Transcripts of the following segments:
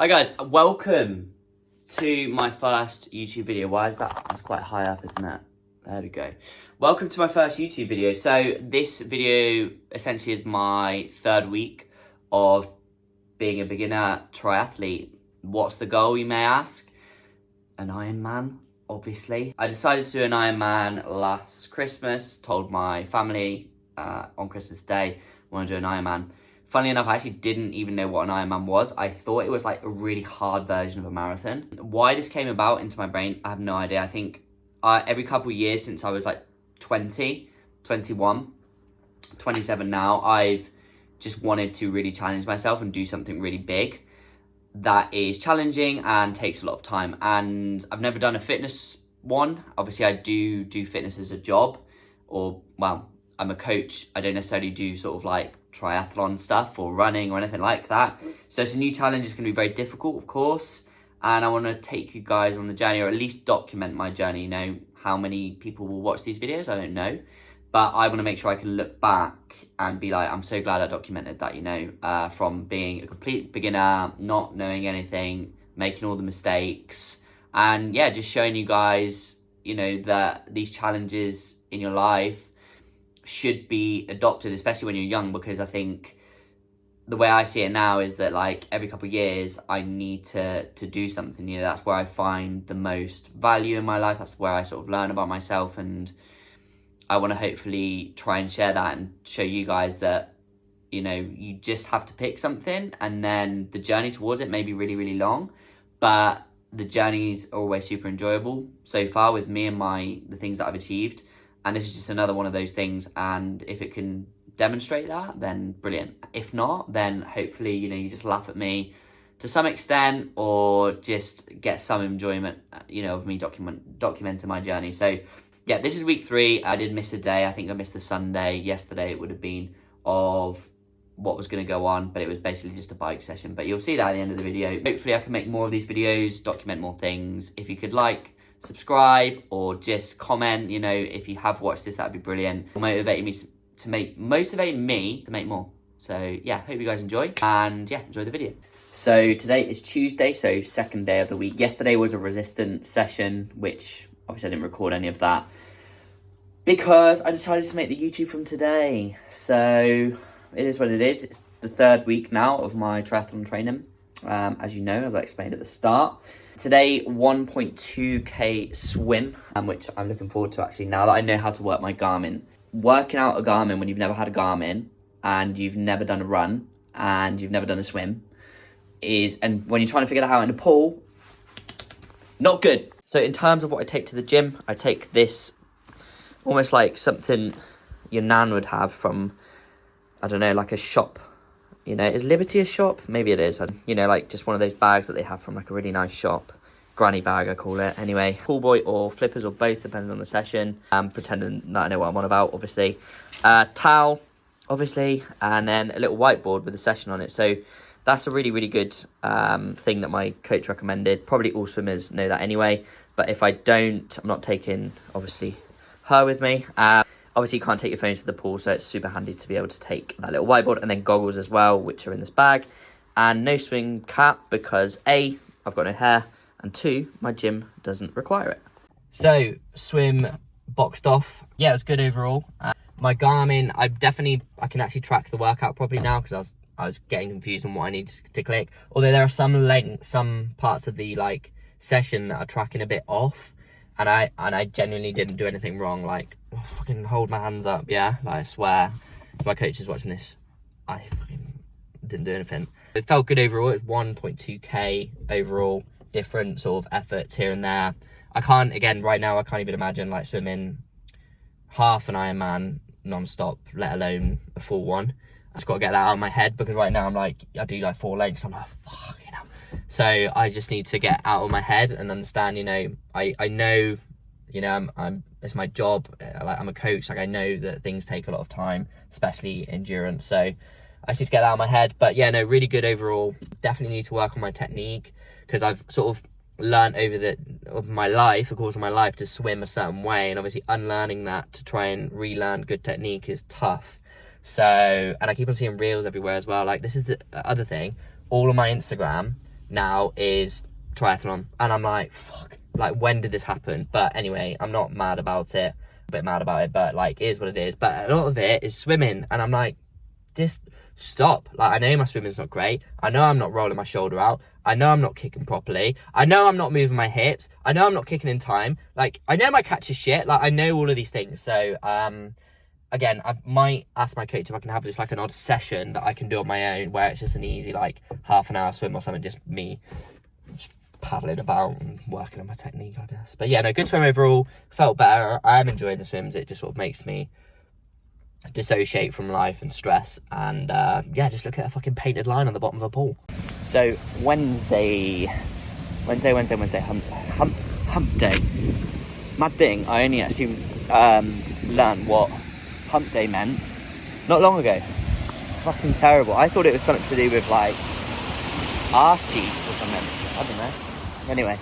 Hi guys, welcome to my first YouTube video. Why is that? That's quite high up, isn't it? There we go. Welcome to my first YouTube video. So this video essentially is my third week of being a beginner triathlete. What's the goal, you may ask? An Ironman, obviously. I decided to do an Ironman last Christmas, told my family on Christmas Day, I want to do an Ironman. Funnily enough, I actually didn't even know what an Ironman was. I thought it was like a really hard version of a marathon. Why this came about into my brain, I have no idea. I think every couple of years since I was like 20, 21, 27 now, I've just wanted to really challenge myself and do something really big that is challenging and takes a lot of time. And I've never done a fitness one. Obviously, I do fitness as a job, or, well, I'm a coach. I don't necessarily do sort of like triathlon stuff or running or anything like that. So it's a new challenge. It's going to be very difficult, of course. And I want to take you guys on the journey, or at least document my journey. You know, how many people will watch these videos, I don't know. But I want to make sure I can look back and be like, I'm so glad I documented that, you know, from being a complete beginner, not knowing anything, making all the mistakes. And yeah, just showing you guys, you know, that these challenges in your life should be adopted, especially when you're young, because I think the way I see it now is that like every couple of years I need to do something. You know, that's where I find the most value in my life. That's where I sort of learn about myself, and I want to hopefully try and share that and show you guys that, you know, you just have to pick something, and then the journey towards it may be really, really long, but the journeys are always super enjoyable so far with me and the things that I've achieved. And this is just another one of those things. And if it can demonstrate that, then brilliant. If not, then hopefully, you know, you just laugh at me to some extent, or just get some enjoyment, you know, of me documenting my journey. So yeah, this is week 3. I did miss a day. I think I missed the Sunday. Yesterday it would have been of what was going to go on, but it was basically just a bike session. But you'll see that at the end of the video. Hopefully I can make more of these videos, document more things. If you could like, subscribe, or just comment, you know, if you have watched this, that'd be brilliant. It'll motivate me to make more. So yeah, hope you guys enjoy, and yeah, enjoy the video. So today is Tuesday, so second day of the week. Yesterday was a resistance session, which obviously I didn't record any of that because I decided to make the YouTube from today. So it is what it is. It's the third week now of my triathlon training, as you know, as I explained at the start. Today, 1.2k swim, which I'm looking forward to actually, now that I know how to work my Garmin. Working out a Garmin when you've never had a Garmin, and you've never done a run, and you've never done a swim, and when you're trying to figure that out in a pool, not good. So in terms of what I take to the gym, I take this, almost like something your nan would have from, I don't know, like a shop. You know, is Liberty a shop? Maybe it is. You know, like just one of those bags that they have from like a really nice shop. Granny bag, I call it. Anyway, pool boy or flippers, or both, depending on the session. Pretending that I know what I'm on about, obviously. Towel, obviously. And then a little whiteboard with a session on it. So that's a really, really good thing that my coach recommended. Probably all swimmers know that anyway. But if I don't, I'm not taking, obviously, her with me. Obviously, you can't take your phones to the pool, so it's super handy to be able to take that little whiteboard, and then goggles as well, which are in this bag. And no swim cap because A, I've got no hair, and 2, my gym doesn't require it. So, swim boxed off. Yeah, it was good overall. My Garmin, I can actually track the workout properly now, because I was getting confused on what I needed to click. Although there are some parts of the like session that are tracking a bit off. And I genuinely didn't do anything wrong, like, fucking hold my hands up, yeah? Like, I swear, if my coach is watching this, I fucking didn't do anything. It felt good overall. It was 1.2k overall, different sort of efforts here and there. Right now, I can't even imagine, like, swimming half an Ironman non-stop, let alone a full one. I just got to get that out of my head, because right now I'm like, I do like 4 legs, I'm like, fuck, you know. So I just need to get out of my head and understand, you know, I know, you know, it's my job. Like, I'm a coach. Like, I know that things take a lot of time, especially endurance. So I just need to get that out of my head. But yeah, no, really good overall. Definitely need to work on my technique, because I've sort of learned over the course of my life to swim a certain way, and obviously unlearning that to try and relearn good technique is tough. So, and I keep on seeing reels everywhere as well. Like, this is the other thing. All of my Instagram now is triathlon. And I'm like, fuck, like, when did this happen? But anyway, I'm not mad about it. A bit mad about it, but like, it is what it is. But a lot of it is swimming, and I'm like, just stop. Like, I know my swimming's not great. I know I'm not rolling my shoulder out. I know I'm not kicking properly. I know I'm not moving my hips. I know I'm not kicking in time. Like, I know my catch is shit. Like, I know all of these things. So, again, I might ask my coach if I can have just like an odd session that I can do on my own, where it's just an easy, like, half an hour swim or something, just me just paddling about and working on my technique, I guess. But yeah, no, good swim overall. Felt better. I am enjoying the swims. It just sort of makes me dissociate from life and stress, and yeah, just look at a fucking painted line on the bottom of a pool. So Wednesday, hump day. Mad thing, I only actually learned what hump day meant not long ago. Fucking terrible. I thought it was something to do with like arse cheeks or something. I don't know. Anyway,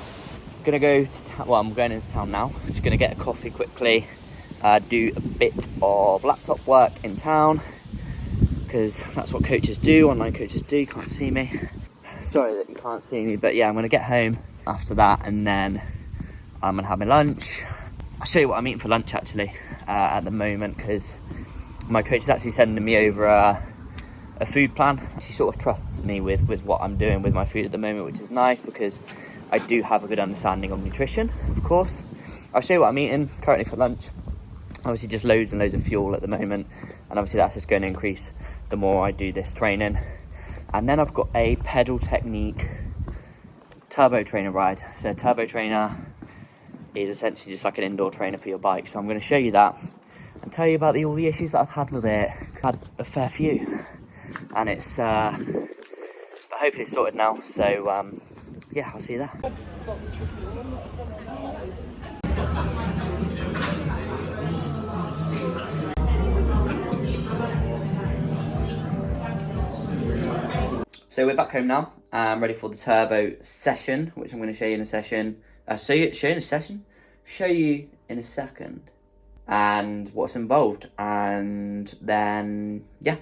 gonna go to I'm going into town now. Just gonna get a coffee quickly. Do a bit of laptop work in town, because that's what coaches do, online coaches do. You can't see me. Sorry that you can't see me, but yeah, I'm gonna get home after that, and then I'm gonna have my lunch. I'll show you what I'm eating for lunch actually at the moment, because my coach is actually sending me over a food plan. She sort of trusts me with what I'm doing with my food at the moment, which is nice, because I do have a good understanding of nutrition, of course. I'll show you what I'm eating currently for lunch. Obviously just loads and loads of fuel at the moment, and obviously that's just going to increase the more I do this training. And then I've got a pedal technique turbo trainer ride. So a turbo trainer is essentially just like an indoor trainer for your bike, so I'm going to show you that and tell you about all the issues that I've had with it. I've had a fair few, and it's but hopefully it's sorted now. So yeah, I'll see you there. So we're back home now. I'm ready for the turbo session, which I'm going to show you in a session. Show you in a second, and what's involved, and then yeah,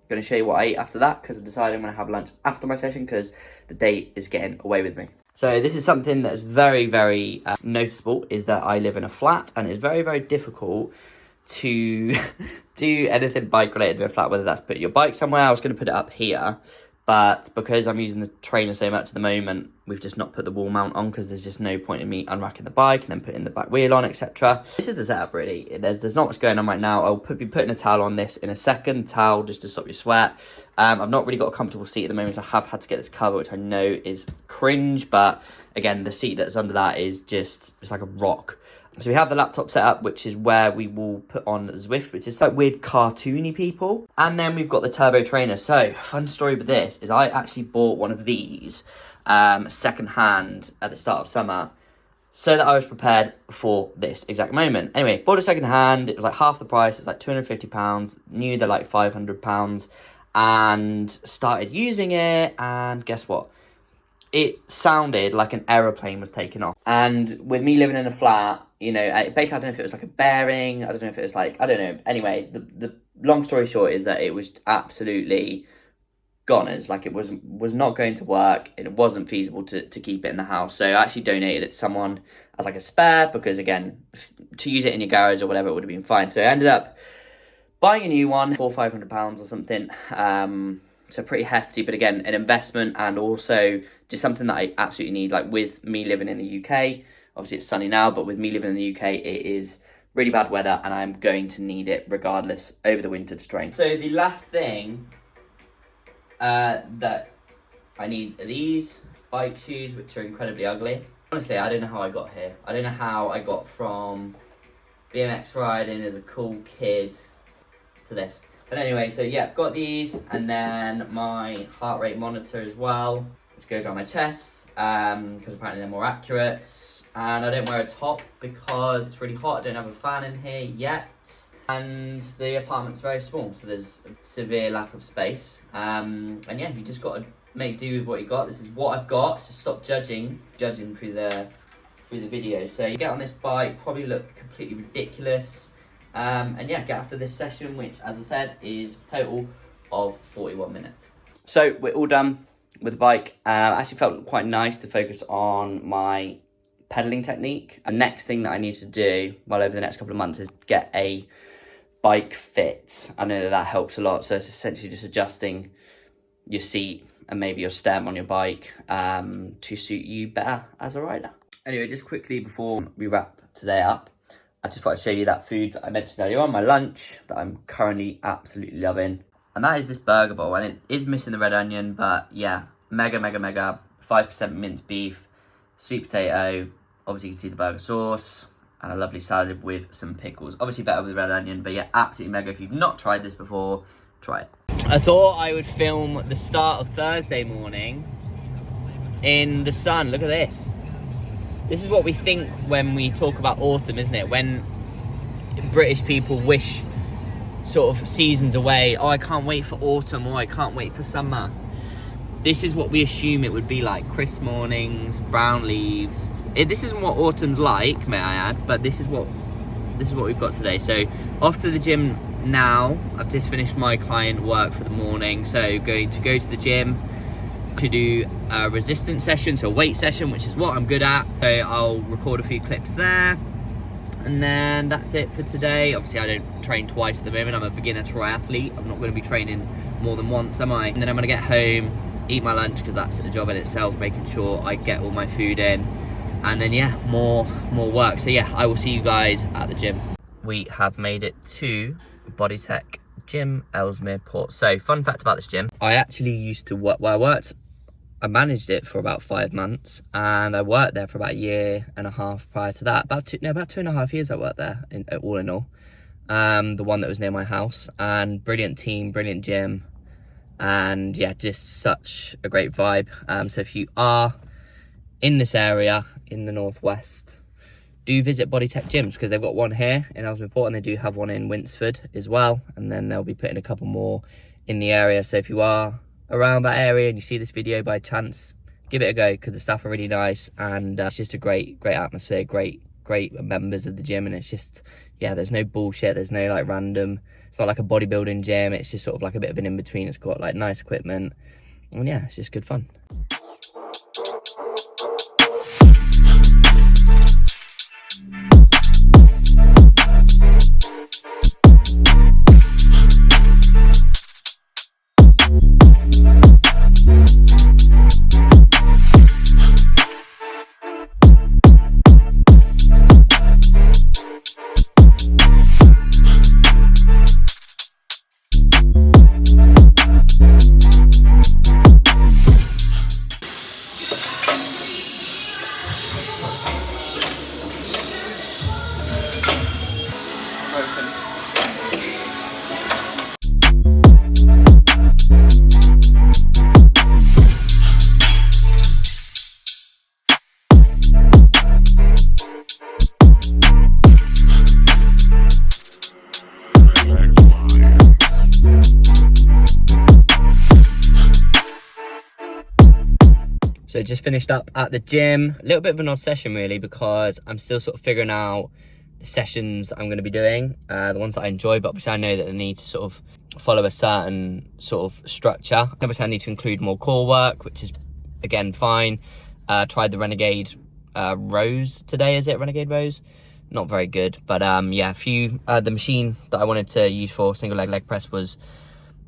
going to show you what I ate after that, because I decided I'm going to have lunch after my session, because the day is getting away with me. So this is something that's very, very noticeable, is that I live in a flat, and it's very, very difficult to do anything bike related to a flat, whether that's put your bike somewhere. I was going to put it up here, but because I'm using the trainer so much at the moment, we've just not put the wall mount on, because there's just no point in me unracking the bike and then putting the back wheel on, etc. This is the setup really. There's not much going on right now. I'll be putting a towel on this in a second, towel just to stop your sweat. I've not really got a comfortable seat at the moment. I have had to get this cover, which I know is cringe, but again, the seat that's under that is just, it's like a rock. So we have the laptop set up, which is where we will put on Zwift, which is like weird cartoony people. And then we've got the turbo trainer. So fun story with this is I actually bought one of these second hand at the start of summer, so that I was prepared for this exact moment. Anyway, bought it second hand. It was like half the price. It's like £250. Knew they're like £500, and started using it. And guess what? It sounded like an aeroplane was taking off. And with me living in a flat, you know, basically I don't know if it was like a bearing. I don't know if it was like, I don't know. Anyway, the long story short is that it was absolutely goners. Like, it was not going to work. It wasn't feasible to keep it in the house. So I actually donated it to someone as like a spare, because again, to use it in your garage or whatever, it would have been fine. So I ended up buying a new one for £500 or something. So pretty hefty, but again, an investment, and also just something that I absolutely need. Like, with me living in the UK, obviously it's sunny now, but with me living in the UK, it is really bad weather, and I'm going to need it regardless over the winter to train. So the last thing that I need are these bike shoes, which are incredibly ugly. Honestly, I don't know how I got here. I don't know how I got from BMX riding as a cool kid to this. But anyway, so yeah, got these, and then my heart rate monitor as well, which goes around my chest, because apparently they're more accurate. And I don't wear a top because it's really hot. I don't have a fan in here yet. And the apartment's very small, so there's a severe lack of space. And yeah, you just got to make do with what you got. This is what I've got, so stop judging through the video. So you get on this bike, probably look completely ridiculous. And yeah, get after this session, which, as I said, is a total of 41 minutes. So we're all done. with the bike. Actually felt quite nice to focus on my pedaling technique. The next thing that I need to do, well, over the next couple of months, is get a bike fit. I know that helps a lot. So it's essentially just adjusting your seat and maybe your stem on your bike to suit you better as a rider. Anyway, just quickly before we wrap today up, I just thought I'd show you that food that I mentioned earlier on, my lunch, that I'm currently absolutely loving. And that is this burger bowl, and it is missing the red onion, but yeah, mega, 5% minced beef, sweet potato, obviously you can see the burger sauce, and a lovely salad with some pickles. Obviously better with the red onion, but yeah, absolutely mega. If you've not tried this before, try it. I thought I would film the start of Thursday morning in the sun. Look at this. This is what we think when we talk about autumn, isn't it? When British people wish sort of seasons away. Oh, I can't wait for autumn, or I can't wait for summer. This is what we assume it would be like. Crisp mornings, brown leaves. This isn't what autumn's like, may I add, but this is what we've got today. So off to the gym now. I've just finished my client work for the morning, so going to go to the gym to do a resistance session, so a weight session, which is what I'm good at. So I'll record a few clips there, and then that's it for today. Obviously I don't train twice at the moment. I'm a beginner triathlete. I'm not going to be training more than once, am I? And then I'm going to get home, eat my lunch, because that's a job in itself, making sure I get all my food in, and then yeah, more work. So yeah, I will see you guys at the gym. We have made it to Bodytech Gym, Ellesmere Port. So fun fact about this gym, I actually used to work, I managed it for about 5 months, and I worked there for about 1.5 years prior to that. About 2.5 years I worked there, all in all. The one that was near my house, and brilliant team, brilliant gym, and yeah, just such a great vibe. So if you are in this area in the northwest, do visit Bodytech gyms, because they've got one here in Ellesmere Port, and they do have one in Winsford as well, and then they'll be putting a couple more in the area. So if you are around that area and you see this video by chance, give it a go, because the staff are really nice, and it's just a great atmosphere, great members of the gym. And it's just, yeah, there's no bullshit, there's no like random, it's not like a bodybuilding gym, it's just sort of like a bit of an in-between. It's got like nice equipment, and yeah, it's just good fun. So just finished up at the gym. A little bit of an odd session really, because I'm still sort of figuring out the sessions that I'm going to be doing, the ones that I enjoy, but obviously I know that they need to sort of follow a certain sort of structure. Obviously I need to include more core work, which is again fine. Tried the Renegade rows today. Is it Renegade rows? Not very good, but yeah, the machine that I wanted to use for single leg press was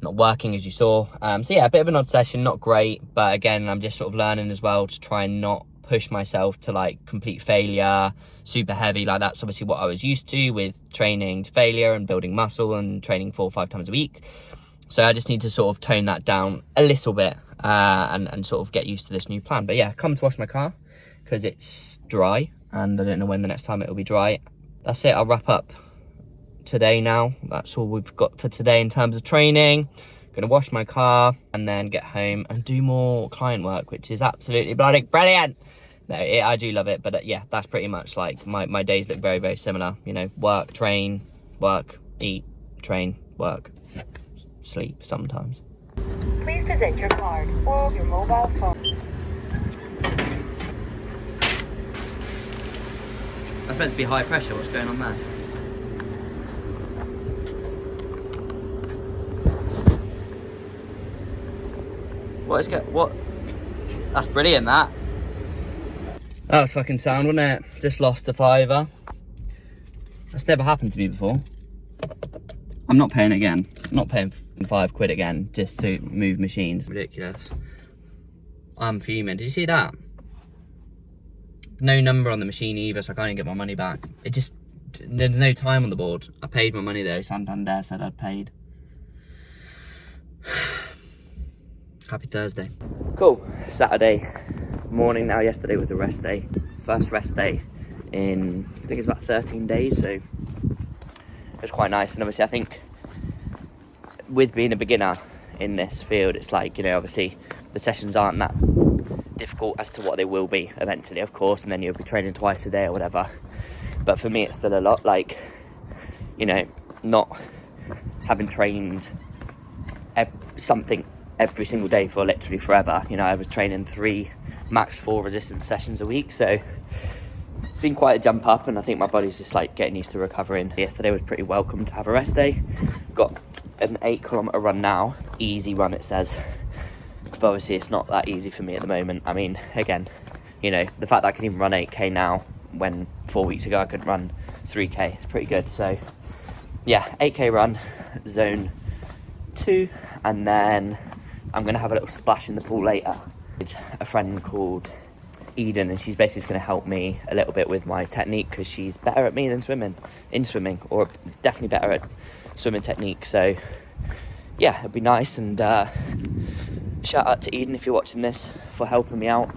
not working, as you saw. So yeah, a bit of an odd session, not great, but again, I'm just sort of learning as well to try and not push myself to like complete failure, super heavy. Like that's obviously what I was used to with training to failure and building muscle and training 4 or 5 times a week. So I just need to sort of tone that down a little bit and sort of get used to this new plan. But yeah, come to wash my car because it's dry, and I don't know when the next time it will be dry. That's it, I'll wrap up today now. That's all we've got for today in terms of training. Gonna wash my car and then get home and do more client work, which is absolutely bloody brilliant. No, I do love it, but yeah, that's pretty much like my days look very, very similar. You know, work, train, work, eat, train, work, sleep sometimes. Please present your card or your mobile phone. That's meant to be high pressure. What's going on there? What? That's brilliant, that. That was fucking sound, wasn't it? Just lost a £5. That's never happened to me before. I'm not paying again. I'm not paying £5 again just to move machines. Ridiculous. I'm fuming. Did you see that? No number on the machine either, so I can't even get my money back. There's no time on the board. I paid my money though. Santander said I'd paid. Happy Thursday. Cool. Saturday morning now. Yesterday was a rest day. First rest day in, I think it's about 13 days, so it was quite nice. And obviously I think with being a beginner in this field, it's like, you know, obviously the sessions aren't that difficult as to what they will be eventually, of course, and then you'll be training twice a day or whatever. But for me, it's still a lot, like, you know, not having trained something every single day for literally forever. You know, I was training 3, max 4 resistance sessions a week, so it's been quite a jump up, and I think my body's just like getting used to recovering. Yesterday was pretty welcome to have a rest day. Got an 8-kilometer run now, easy run it says, but obviously it's not that easy for me at the moment. I mean, again, you know, the fact that I can even run 8k now when 4 weeks ago I couldn't run 3k, it's pretty good. So yeah, 8k run, zone 2, and then I'm gonna have a little splash in the pool later with a friend called Eden, and she's basically going to help me a little bit with my technique, because she's better at me than swimming, or definitely better at swimming technique. So yeah, it'd be nice, and shout out to Eden if you're watching this for helping me out.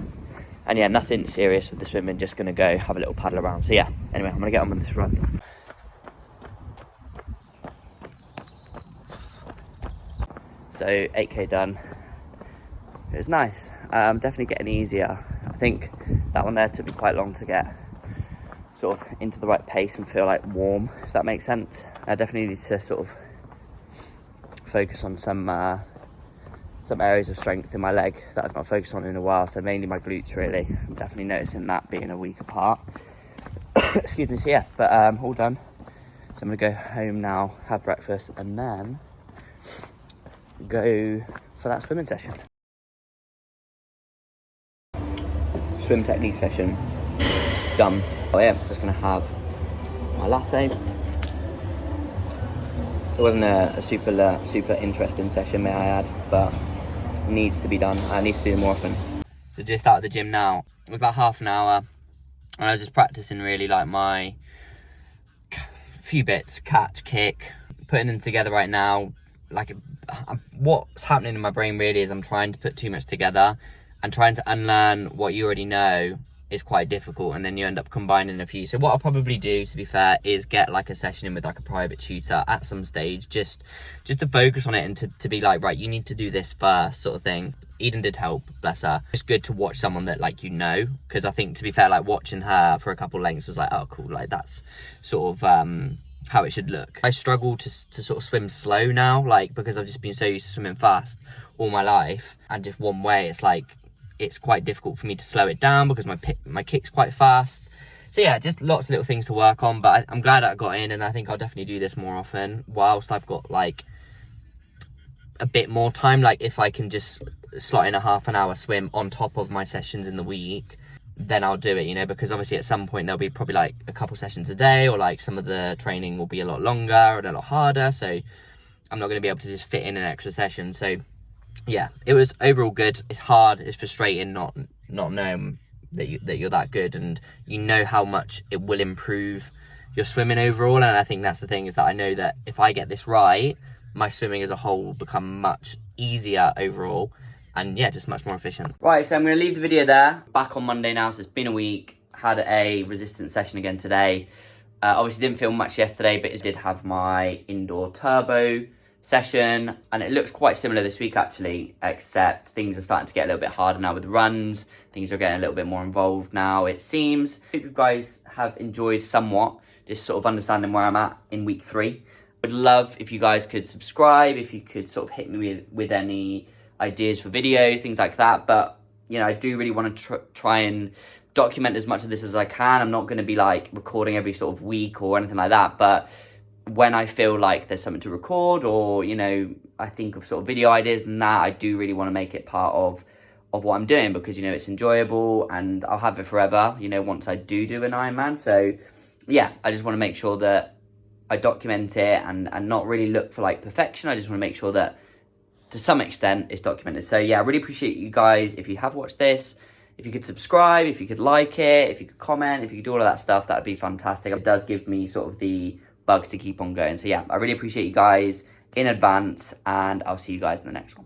And yeah, nothing serious with the swimming, just going to go have a little paddle around. So yeah, anyway, I'm going to get on with this run. So 8k done. It was nice. Definitely getting easier. I think that one there took me quite long to get sort of into the right pace and feel like warm, if that makes sense. I definitely need to sort of focus on some areas of strength in my leg that I've not focused on in a while, so mainly my glutes really. I'm definitely noticing that being a week apart. Excuse me, so yeah, but all done. So I'm gonna go home now, have breakfast, and then go for that swimming session. Swim technique session done. Oh yeah, just gonna have my latte. It wasn't a super interesting session, may I add, but it needs to be done. I need to do it more often. So just out of the gym now. It was about half an hour, and I was just practicing really like my few bits, catch, kick, putting them together right now. Like, what's happening in my brain really is I'm trying to put too much together, and trying to unlearn what you already know is quite difficult, and then you end up combining a few. So what I'll probably do, to be fair, is get like a session in with like a private tutor at some stage, just to focus on it, and to be like, right, you need to do this first, sort of thing. Eden did help, bless her. It's good to watch someone that, like, you know, because I think, to be fair, like, watching her for a couple of lengths was like, oh cool, like that's sort of how it should look. I struggle to sort of swim slow now, like, because I've just been so used to swimming fast all my life, and just one way, it's like, it's quite difficult for me to slow it down because my kick's quite fast. So yeah, just lots of little things to work on, but I'm glad I got in, and I think I'll definitely do this more often whilst I've got like a bit more time. Like, if I can just slot in a half an hour swim on top of my sessions in the week, then I'll do it, you know, because obviously at some point there'll be probably like a couple sessions a day, or like some of the training will be a lot longer and a lot harder, so I'm not going to be able to just fit in an extra session. So yeah, it was overall good. It's hard, it's frustrating not knowing that you're that good, and you know how much it will improve your swimming overall. And I think that's the thing, is that I know that if I get this right, my swimming as a whole will become much easier overall, and yeah, just much more efficient. Right, so I'm going to leave the video there. Back on Monday now, so it's been a week. Had a resistance session again today. Obviously didn't film much yesterday, but I did have my indoor turbo session, and it looks quite similar this week actually, except things are starting to get a little bit harder now with runs. Things are getting a little bit more involved now, it seems. I hope you guys have enjoyed somewhat, just sort of understanding where I'm at in week 3. Would love if you guys could subscribe, if you could sort of hit me with any ideas for videos, things like that. But you know, I do really want to try and document as much of this as I can. I'm not going to be like recording every sort of week or anything like that, but when I feel like there's something to record, or, you know, I think of sort of video ideas and that, I do really want to make it part of of what I'm doing, because, you know, it's enjoyable and I'll have it forever, you know, once I do an Ironman. So yeah, I just want to make sure that I document it and not really look for like perfection. I just want to make sure that to some extent it's documented. So yeah, I really appreciate you guys. If you have watched this, if you could subscribe, if you could like it, if you could comment, if you could do all of that stuff, that would be fantastic. It does give me sort of the bug to keep on going. So yeah, I really appreciate you guys in advance, and I'll see you guys in the next one.